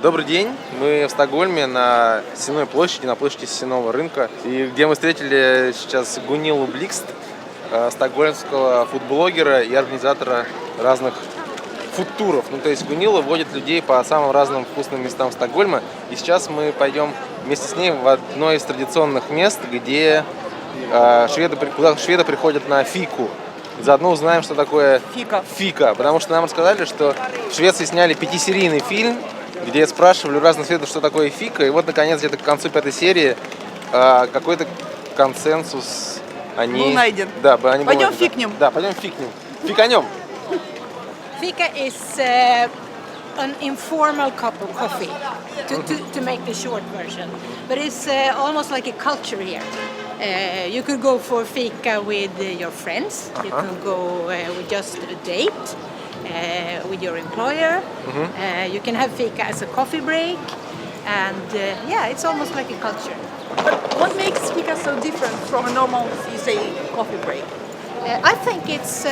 Добрый день. Мы в Стокгольме на Сенной площади, на площади Сенного рынка, и где мы встретили сейчас Гуниллу Бликст, стокгольмского фуд-блогера и организатора разных фуд-туров. Ну, то есть Гунилла водит людей по самым разным вкусным местам Стокгольма, и сейчас мы пойдем вместе с ней в одно из традиционных мест, где куда шведы приходят на фику. Заодно узнаем, что такое фика, потому что нам рассказали, что в Швеции сняли 5-серийный фильм, где спрашивали у разных шведов, что такое фика, и вот, наконец, где-то к концу 5-й серии какой-то консенсус они... был найден. Да, они пойдем были, фикнем. Да, пойдем фикнем. Фиканем. Fika is an informal cup of coffee, to make the short version. But it's almost like a culture here. You could go for fika with your friends. You can go with just a date with your employer. You can have fika as a coffee break. And it's almost like a culture. But what makes fika so different from a normal, you say, coffee break? I think it's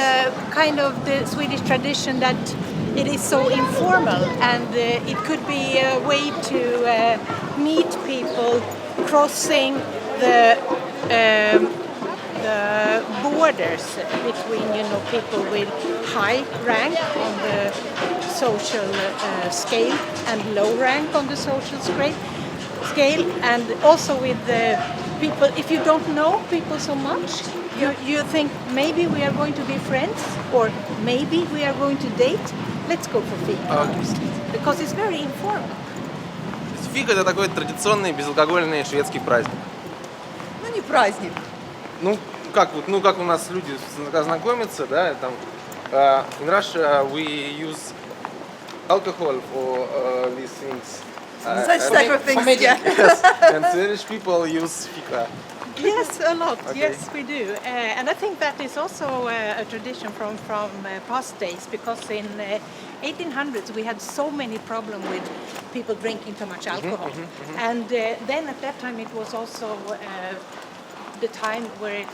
kind of the Swedish tradition that it is so informal, and it could be a way to meet people crossing the borders between people with high rank on the social scale and low rank on the social scale, and also with the people. If you don't know people so much, you think maybe we are going to be friends, or maybe we are going to date. Let's go for fika, because it's very informal. Фика — это такой традиционный безалкогольный шведский праздник. Ну, не праздник. Ну, как у нас люди знакомятся, да, там, in Russia we use alcohol for these things. Such type of things, yeah. Yes, and Swedish people use fika. Yes, a lot. Okay. Yes, we do, and I think that is also a tradition from past days, because in 1800s we had so many problems with people drinking too much alcohol, and then at that time it was also the time where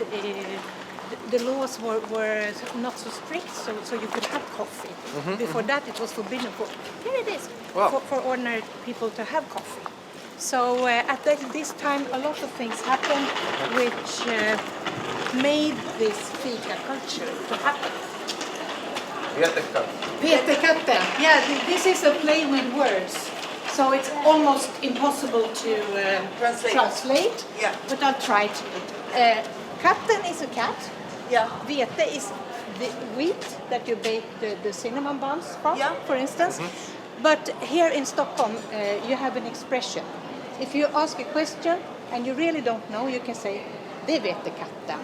the laws were not so strict, so you could have coffee. Before that it was forbidden here it is, for ordinary people to have coffee. So at this time a lot of things happened which made this fika culture to happen. Peterkatten. Yeah, this is a play with words. So it's almost impossible to translate. Yeah. But I'll try to. Katten is a cat. Yeah. Vete is the wheat that you bake the cinnamon buns from, for instance. But here in Stockholm, you have an expression. If you ask a question and you really don't know, you can say, "Det vet katten."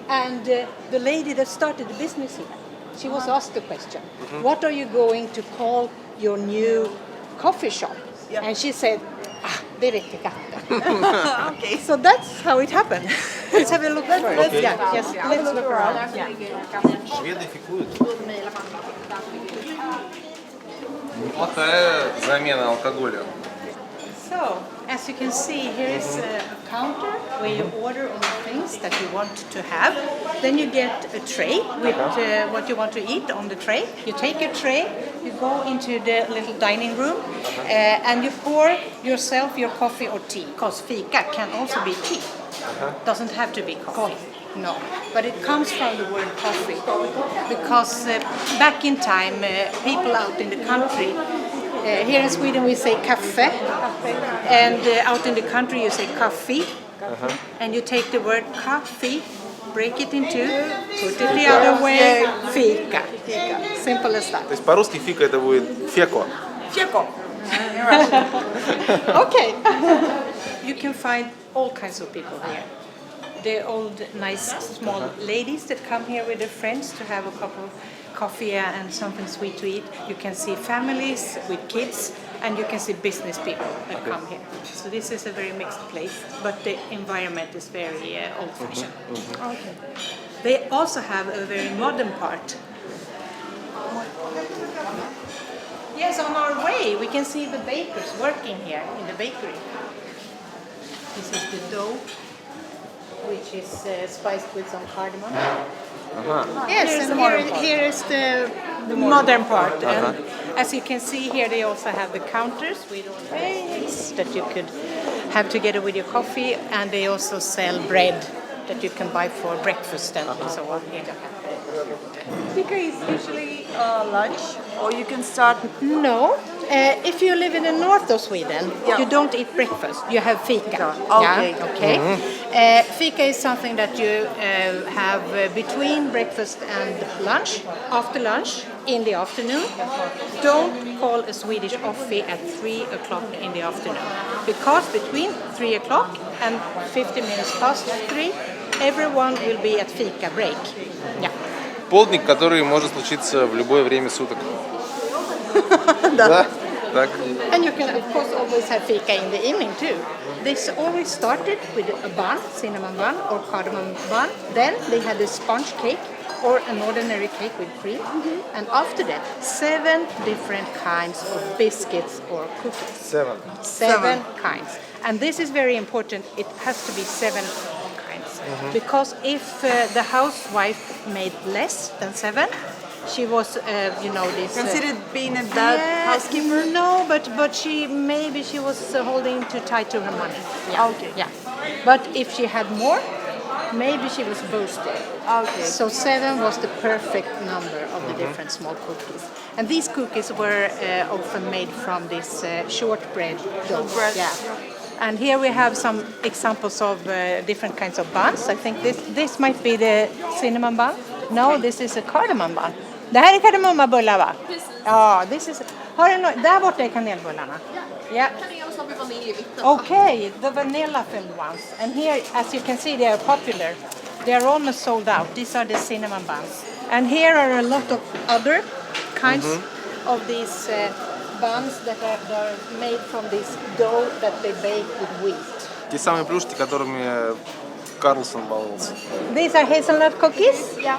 And the lady that started the business here, she was asked the question, "What are you going to call your new coffee shop?" Yeah. And she said, "Det vet katten." Okay. So that's how it happened. Let's have a look first. Okay. Yeah, yes, let's look around. Yeah. Шведы фикуют. Неплохая замена алкоголя. So, as you can see, here is a counter where you order all the things that you want to have. Then you get a tray with what you want to eat on the tray. You take your tray, you go into the little dining room, and you pour yourself your coffee or tea. Because fika can also be tea. Doesn't have to be coffee. No, but it comes from the word coffee. Because back in time, people out in the country, here in Sweden we say kaffe, and out in the country you say kaffe, and you take the word coffee, break it in two, put it the other way, fika. Simple as that. То есть по-русски фика это будет феко. Феко. Okay. You can find all kinds of people here. The old, nice, small ladies that come here with their friends to have a cup of coffee and something sweet to eat. You can see families with kids, and you can see business people that come here. So this is a very mixed place, but the environment is very old-fashioned. Okay. They also have a very modern part. Yes, on our way we can see the bakers working here in the bakery. This is the dough, which is spiced with some cardamom. Yes, Here's and the modern part. here is the modern part. And as you can see here, they also have the counters with all the things that you could have together with your coffee, and they also sell bread that you can buy for breakfast and so on. Fika is usually lunch, or you can start. No, if you live in the north of Sweden, Yeah. you don't eat breakfast. You have fika. Okay. Yeah, okay. Fika is something that you have between breakfast and lunch, after lunch, in the afternoon. Don't call a Swedish coffee at 3 o'clock in the afternoon, because between 3 o'clock and 50 minutes past 3, everyone will be at fika break. Yeah. Полдник, который может случиться в любое время суток. Да. Так. And you can, of course, always have fika in the evening too. This always started with a bun, cinnamon bun or cardamom bun. Then they had a sponge cake or an ordinary cake with cream. And after that, 7 different kinds of biscuits or cookies. 7. Seven kinds. And this is very important. It has to be 7 kinds. Because if the housewife made less than 7, she was, this... Considered being a bad housekeeper? No, but she was holding too tight to her money. Yeah. Okay. Yeah. But if she had more, maybe she was boasting. Okay. So 7 was the perfect number of the different small cookies. And these cookies were often made from this shortbread dough. Shortbread. Yeah. And here we have some examples of different kinds of buns. I think this might be the cinnamon bun. No, this is a cardamom bun. Det här är kardemommabullar, va? Ja, har du där borta är kanelbullarna. Ja. Okay, the vanilla filled ones. And here, as you can see, they are popular. They are almost sold out. These are the cinnamon buns. And here are a lot of other kinds of these buns that are made from this dough that they bake with wheat. Те самые плюшки, которыми Карлсон баловался. These are hazelnut cookies. Yeah.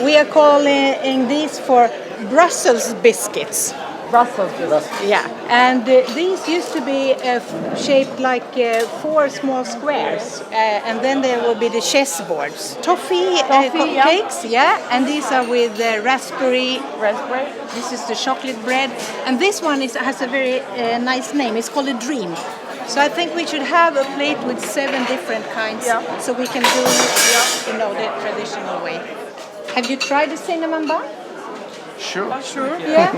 We are calling these for Brussels biscuits. Brussels. Yeah, and these used to be shaped like 4 small squares, and then there will be the chessboards. Toffee cakes, yeah, and these are with raspberry. This is the chocolate bread, and this one has a very nice name. It's called a dream. So I think we should have a plate with 7 different kinds, so we can do, the traditional way. Have you tried the cinnamon bun? Sure. Yeah.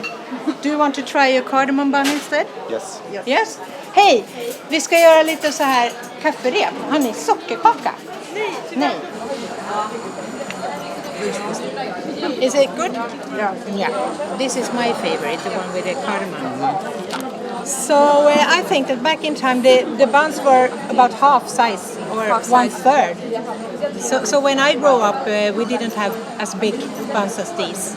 Do you want to try a cardamom bun instead? Yes. Yes. Hej! Vi ska göra lite så här kafferep. Har ni sockerkaka? Nej. Is it good? Yeah. This is my favorite, the one with the cardamom. So I think that back in time the buns were about half size or 1/3. So when I grew up, we didn't have as big buns as these.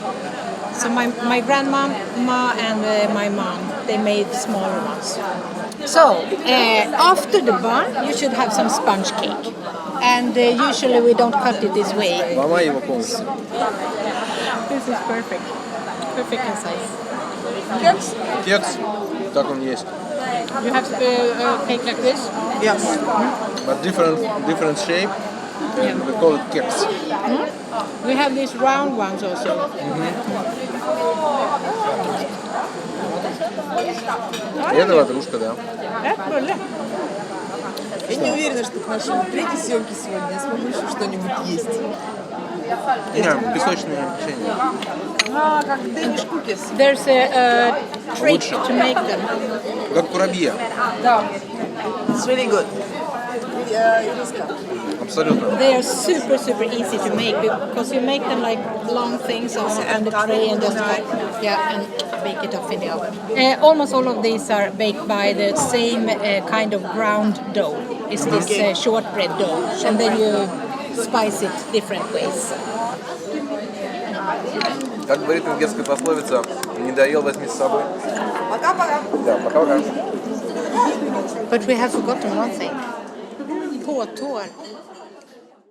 So my grandma and my mom, they made smaller ones. So after the bun, you should have some sponge cake. And usually we don't cut it this way. Ломай его полностью. This is perfect. Perfect in size. Кекс, так он есть. You have a cake like this? Yes. But different shape, and we call it keks. We have these round ones also. И это ватрушка, да. Это буlle. Я не уверена, что к нашей третьей съемке сегодня я смогу еще что-нибудь есть. Не, песочное печенье. Как Danish cookies. There's a trick to make them. Как курабье. Да. It's really good. Абсолютно. They are super easy to make because you make them like long things on the tray and just and bake it off in the oven. Almost all of these are baked by the same kind of ground dough. It's this shortbread dough, and then you spice it different ways. Как говорит венгерская пословица, не доел, возьми с собой. Пока-пока. Да, пока-пока. But we have forgotten one thing. Påtår.